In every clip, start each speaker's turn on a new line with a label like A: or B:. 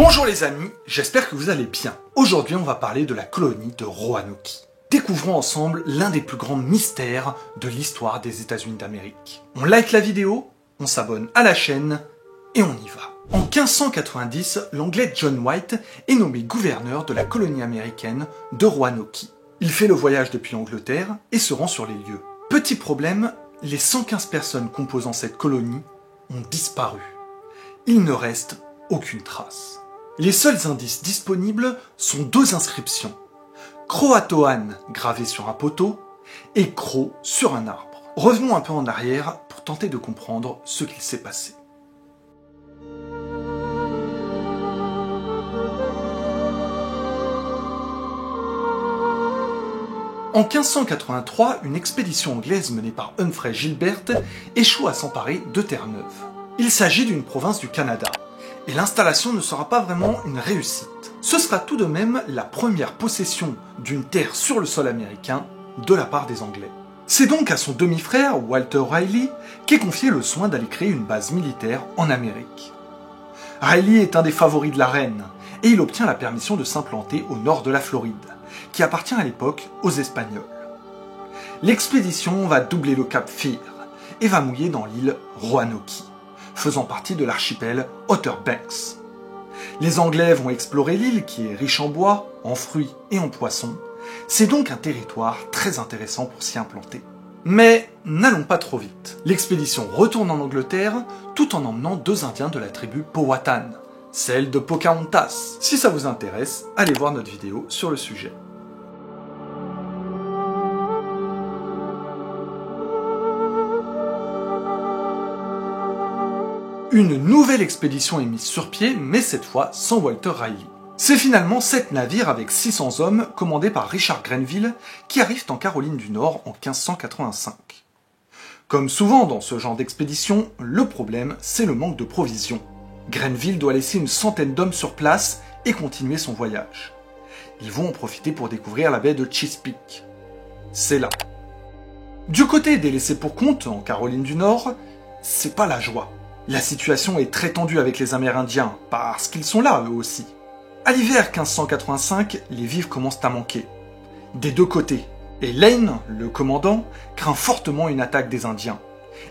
A: Bonjour les amis, j'espère que vous allez bien. Aujourd'hui on va parler de la colonie de Roanoke. Découvrons ensemble l'un des plus grands mystères de l'histoire des États-Unis d'Amérique. On like la vidéo, on s'abonne à la chaîne et on y va. En 1590, l'anglais John White est nommé gouverneur de la colonie américaine de Roanoke. Il fait le voyage depuis l'Angleterre et se rend sur les lieux. Petit problème, les 115 personnes composant cette colonie ont disparu. Il ne reste aucune trace. Les seuls indices disponibles sont deux inscriptions. Croatoan gravé sur un poteau et Crow sur un arbre. Revenons un peu en arrière pour tenter de comprendre ce qu'il s'est passé. En 1583, une expédition anglaise menée par Humphrey Gilbert échoue à s'emparer de Terre-Neuve. Il s'agit d'une province du Canada, et l'installation ne sera pas vraiment une réussite. Ce sera tout de même la première possession d'une terre sur le sol américain de la part des Anglais. C'est donc à son demi-frère, Walter Raleigh, qu'est confié le soin d'aller créer une base militaire en Amérique. Raleigh est un des favoris de la reine, et il obtient la permission de s'implanter au nord de la Floride, qui appartient à l'époque aux Espagnols. L'expédition va doubler le cap Fear et va mouiller dans l'île Roanoke, faisant partie de l'archipel Outer Banks. Les Anglais vont explorer l'île qui est riche en bois, en fruits et en poissons. C'est donc un territoire très intéressant pour s'y implanter. Mais n'allons pas trop vite. L'expédition retourne en Angleterre tout en emmenant deux Indiens de la tribu Powhatan, celle de Pocahontas. Si ça vous intéresse, allez voir notre vidéo sur le sujet. Une nouvelle expédition est mise sur pied, mais cette fois sans Walter Raleigh. C'est finalement 7 navires avec 600 hommes commandés par Richard Grenville qui arrivent en Caroline du Nord en 1585. Comme souvent dans ce genre d'expédition, le problème c'est le manque de provisions. Grenville doit laisser une centaine d'hommes sur place et continuer son voyage. Ils vont en profiter pour découvrir la baie de Chesapeake. C'est là. Du côté des laissés pour compte, en Caroline du Nord, c'est pas la joie. La situation est très tendue avec les Amérindiens, parce qu'ils sont là eux aussi. À l'hiver 1585, les vivres commencent à manquer. Des deux côtés. Et Lane, le commandant, craint fortement une attaque des Indiens,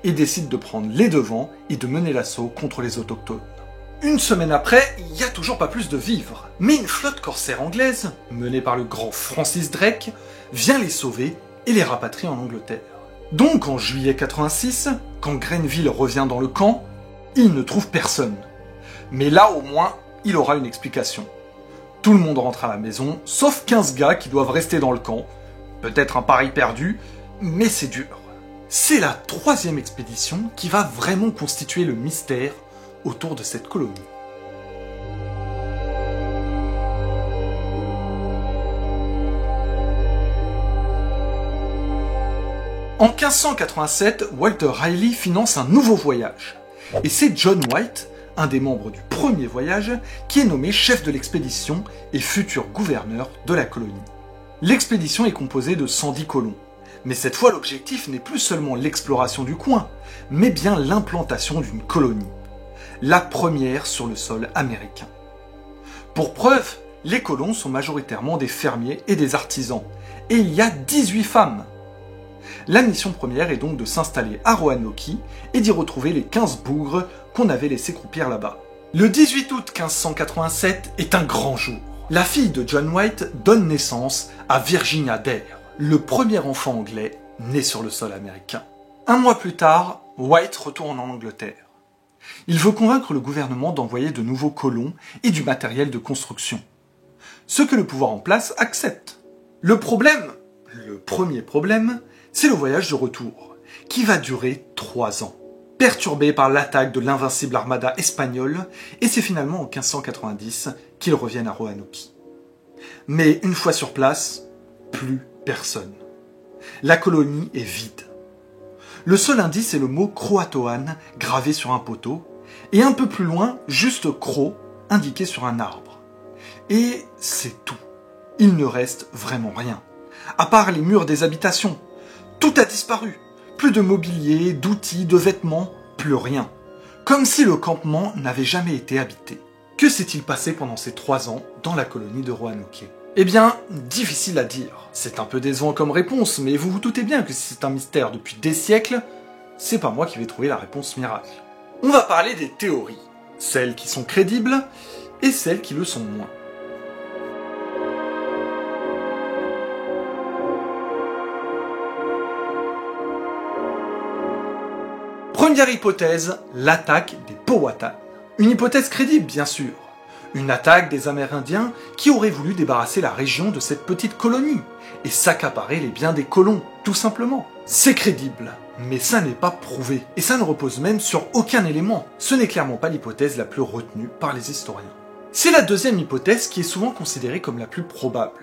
A: et décide de prendre les devants et de mener l'assaut contre les autochtones. Une semaine après, il n'y a toujours pas plus de vivres, mais une flotte corsaire anglaise, menée par le grand Francis Drake, vient les sauver et les rapatrie en Angleterre. Donc en juillet 86, quand Grenville revient dans le camp, il ne trouve personne. Mais là, au moins, il aura une explication. Tout le monde rentre à la maison, sauf 15 gars qui doivent rester dans le camp. Peut-être un pari perdu, mais c'est dur. C'est la 3e expédition qui va vraiment constituer le mystère autour de cette colonie. En 1587, Walter Raleigh finance un nouveau voyage. Et c'est John White, un des membres du premier voyage, qui est nommé chef de l'expédition et futur gouverneur de la colonie. L'expédition est composée de 110 colons, mais cette fois l'objectif n'est plus seulement l'exploration du coin, mais bien l'implantation d'une colonie, la première sur le sol américain. Pour preuve, les colons sont majoritairement des fermiers et des artisans, et il y a 18 femmes. La mission première est donc de s'installer à Roanoke et d'y retrouver les 15 bougres qu'on avait laissés croupir là-bas. Le 18 août 1587 est un grand jour. La fille de John White donne naissance à Virginia Dare, le premier enfant anglais né sur le sol américain. Un mois plus tard, White retourne en Angleterre. Il veut convaincre le gouvernement d'envoyer de nouveaux colons et du matériel de construction. Ce que le pouvoir en place accepte. Le premier problème, c'est le voyage de retour, qui va durer 3 ans. Perturbé par l'attaque de l'invincible armada espagnole, et c'est finalement en 1590 qu'ils reviennent à Roanoke. Mais une fois sur place, plus personne. La colonie est vide. Le seul indice est le mot Croatoan gravé sur un poteau, et un peu plus loin, juste Crow indiqué sur un arbre. Et c'est tout. Il ne reste vraiment rien, à part les murs des habitations. Tout a disparu. Plus de mobilier, d'outils, de vêtements, plus rien. Comme si le campement n'avait jamais été habité. Que s'est-il passé pendant ces 3 ans dans la colonie de Roanoke? Eh bien, difficile à dire. C'est un peu décevant comme réponse, mais vous vous doutez bien que si c'est un mystère depuis des siècles, c'est pas moi qui vais trouver la réponse miracle. On va parler des théories, celles qui sont crédibles et celles qui le sont moins. Première hypothèse, l'attaque des Powhatan. Une hypothèse crédible, bien sûr. Une attaque des Amérindiens qui auraient voulu débarrasser la région de cette petite colonie et s'accaparer les biens des colons, tout simplement. C'est crédible, mais ça n'est pas prouvé, et ça ne repose même sur aucun élément. Ce n'est clairement pas l'hypothèse la plus retenue par les historiens. C'est la deuxième hypothèse qui est souvent considérée comme la plus probable,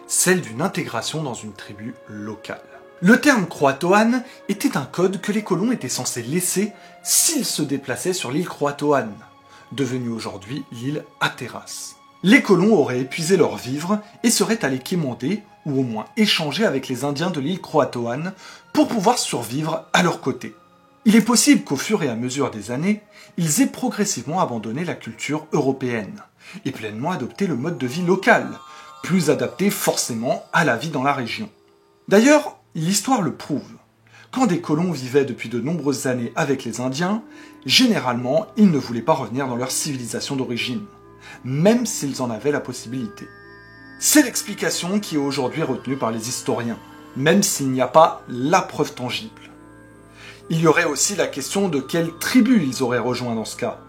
A: celle d'une intégration dans une tribu locale. Le terme Croatoan était un code que les colons étaient censés laisser s'ils se déplaçaient sur l'île Croatoan, devenue aujourd'hui l'île Hatteras. Les colons auraient épuisé leurs vivres et seraient allés quémander, ou au moins échanger avec les Indiens de l'île Croatoan pour pouvoir survivre à leur côté. Il est possible qu'au fur et à mesure des années, ils aient progressivement abandonné la culture européenne et pleinement adopté le mode de vie local, plus adapté forcément à la vie dans la région. D'ailleurs, l'histoire le prouve. Quand des colons vivaient depuis de nombreuses années avec les Indiens, généralement, ils ne voulaient pas revenir dans leur civilisation d'origine, même s'ils en avaient la possibilité. C'est l'explication qui est aujourd'hui retenue par les historiens, même s'il n'y a pas la preuve tangible. Il y aurait aussi la question de quelle tribu ils auraient rejoint dans ce cas.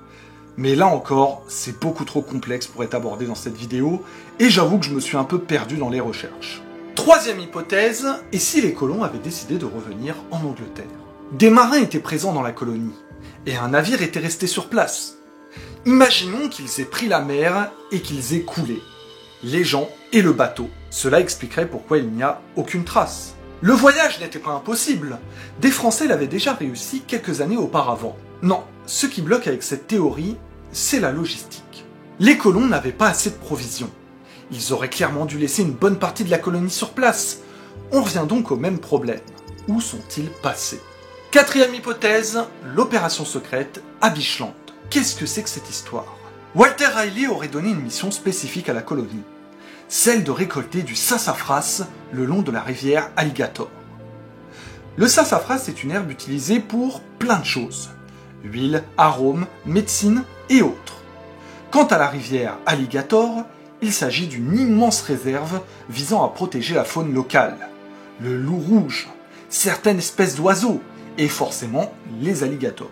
A: Mais là encore, c'est beaucoup trop complexe pour être abordé dans cette vidéo, et j'avoue que je me suis un peu perdu dans les recherches. Troisième hypothèse, et si les colons avaient décidé de revenir en Angleterre? Des marins étaient présents dans la colonie, et un navire était resté sur place. Imaginons qu'ils aient pris la mer et qu'ils aient coulé. Les gens et le bateau. Cela expliquerait pourquoi il n'y a aucune trace. Le voyage n'était pas impossible. Des Français l'avaient déjà réussi quelques années auparavant. Non, ce qui bloque avec cette théorie, c'est la logistique. Les colons n'avaient pas assez de provisions. Ils auraient clairement dû laisser une bonne partie de la colonie sur place. On revient donc au même problème. Où sont-ils passés? Quatrième hypothèse, l'opération secrète à Beachland. Qu'est-ce que c'est que cette histoire? Walter Riley aurait donné une mission spécifique à la colonie, celle de récolter du sassafras le long de la rivière Alligator. Le sassafras est une herbe utilisée pour plein de choses, huile, arômes, médecine et autres. Quant à la rivière Alligator, il s'agit d'une immense réserve visant à protéger la faune locale, le loup rouge, certaines espèces d'oiseaux et forcément les alligators.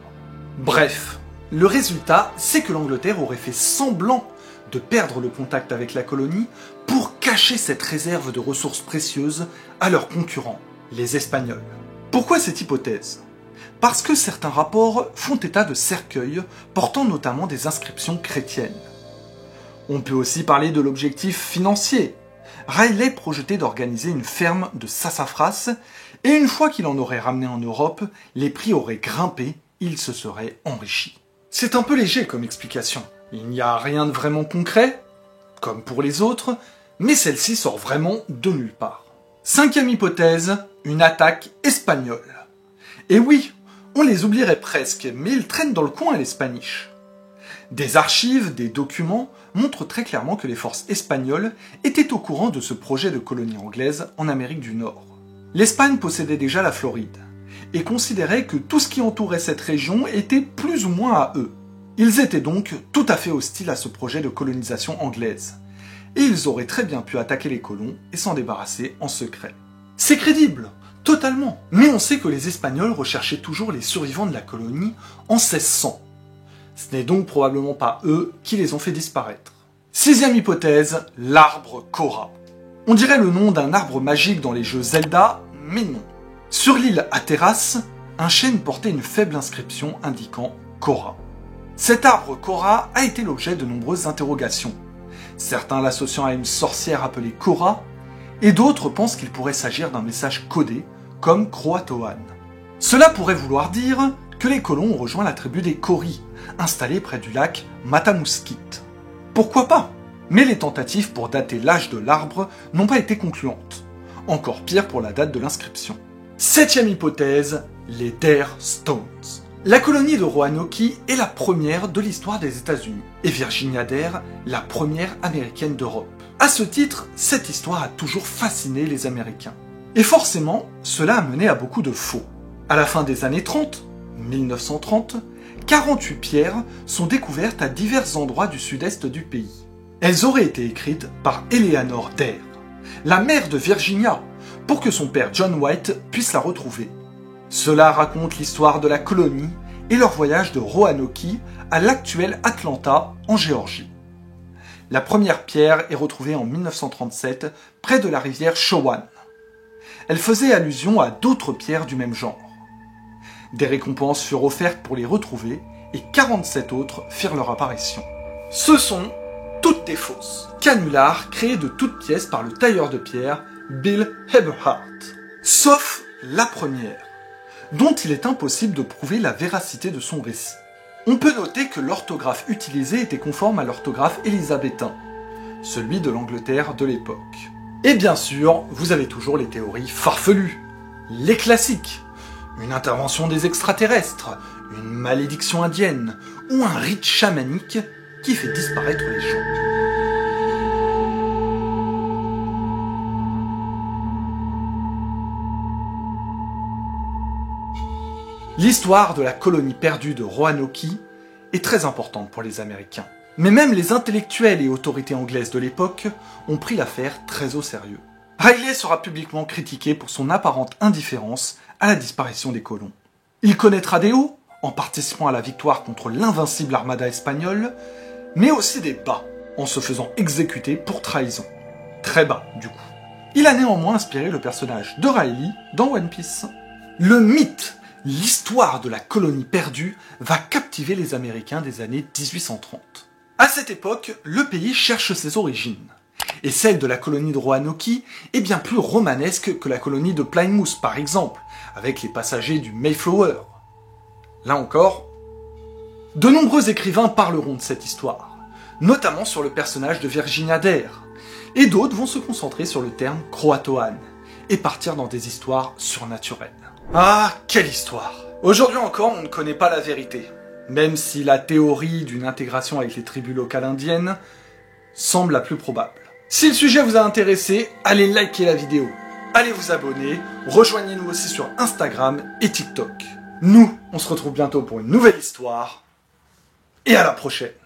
A: Bref, le résultat, c'est que l'Angleterre aurait fait semblant de perdre le contact avec la colonie pour cacher cette réserve de ressources précieuses à leurs concurrents, les Espagnols. Pourquoi cette hypothèse? Parce que certains rapports font état de cercueils portant notamment des inscriptions chrétiennes. On peut aussi parler de l'objectif financier. Riley projetait d'organiser une ferme de sassafras, et une fois qu'il en aurait ramené en Europe, les prix auraient grimpé, il se serait enrichi. C'est un peu léger comme explication. Il n'y a rien de vraiment concret, comme pour les autres, mais celle-ci sort vraiment de nulle part. Cinquième hypothèse, une attaque espagnole. Et oui, on les oublierait presque, mais ils traînent dans le coin les Spanish. Des archives, des documents montrent très clairement que les forces espagnoles étaient au courant de ce projet de colonie anglaise en Amérique du Nord. L'Espagne possédait déjà la Floride et considérait que tout ce qui entourait cette région était plus ou moins à eux. Ils étaient donc tout à fait hostiles à ce projet de colonisation anglaise, et ils auraient très bien pu attaquer les colons et s'en débarrasser en secret. C'est crédible, totalement, mais on sait que les Espagnols recherchaient toujours les survivants de la colonie en 1600. Ce n'est donc probablement pas eux qui les ont fait disparaître. Sixième hypothèse, l'arbre Cora. On dirait le nom d'un arbre magique dans les jeux Zelda, mais non. Sur l'île Hatteras, un chêne portait une faible inscription indiquant Cora. Cet arbre Cora a été l'objet de nombreuses interrogations, certains l'associant à une sorcière appelée Cora, et d'autres pensent qu'il pourrait s'agir d'un message codé, comme Croatoan. Cela pourrait vouloir dire que les colons ont rejoint la tribu des Cori, installée près du lac Matamusket. Pourquoi pas? Mais les tentatives pour dater l'âge de l'arbre n'ont pas été concluantes. Encore pire pour la date de l'inscription. Septième hypothèse, les Dare Stones. La colonie de Roanoke est la première de l'histoire des États-Unis, et Virginia Dare, la première américaine d'Europe. À ce titre, cette histoire a toujours fasciné les Américains. Et forcément, cela a mené à beaucoup de faux. À la fin des années 30, 1930, 48 pierres sont découvertes à divers endroits du sud-est du pays. Elles auraient été écrites par Eleanor Dare, la mère de Virginia, pour que son père John White puisse la retrouver. Cela raconte l'histoire de la colonie et leur voyage de Roanoke à l'actuel Atlanta, en Géorgie. La première pierre est retrouvée en 1937, près de la rivière Chowan. Elle faisait allusion à d'autres pierres du même genre. Des récompenses furent offertes pour les retrouver, et 47 autres firent leur apparition. Ce sont toutes des fausses canulars créés de toutes pièces par le tailleur de pierre Bill Eberhardt. Sauf la première, dont il est impossible de prouver la véracité de son récit. On peut noter que l'orthographe utilisée était conforme à l'orthographe élisabétain, celui de l'Angleterre de l'époque. Et bien sûr, vous avez toujours les théories farfelues, les classiques, une intervention des extraterrestres, une malédiction indienne ou un rite chamanique qui fait disparaître les gens. L'histoire de la colonie perdue de Roanoke est très importante pour les Américains. Mais même les intellectuels et autorités anglaises de l'époque ont pris l'affaire très au sérieux. Riley sera publiquement critiqué pour son apparente indifférence à la disparition des colons. Il connaîtra des hauts, en participant à la victoire contre l'invincible armada espagnole, mais aussi des bas, en se faisant exécuter pour trahison. Très bas, du coup. Il a néanmoins inspiré le personnage de Riley dans One Piece. Le mythe, l'histoire de la colonie perdue va captiver les Américains des années 1830. À cette époque, le pays cherche ses origines. Et celle de la colonie de Roanoke est bien plus romanesque que la colonie de Plymouth, par exemple, avec les passagers du Mayflower. Là encore, de nombreux écrivains parleront de cette histoire, notamment sur le personnage de Virginia Dare, et d'autres vont se concentrer sur le terme Croatoan, et partir dans des histoires surnaturelles. Ah, quelle histoire! Aujourd'hui encore, on ne connaît pas la vérité, même si la théorie d'une intégration avec les tribus locales indiennes semble la plus probable. Si le sujet vous a intéressé, allez liker la vidéo, allez vous abonner, rejoignez-nous aussi sur Instagram et TikTok. Nous, on se retrouve bientôt pour une nouvelle histoire, et à la prochaine!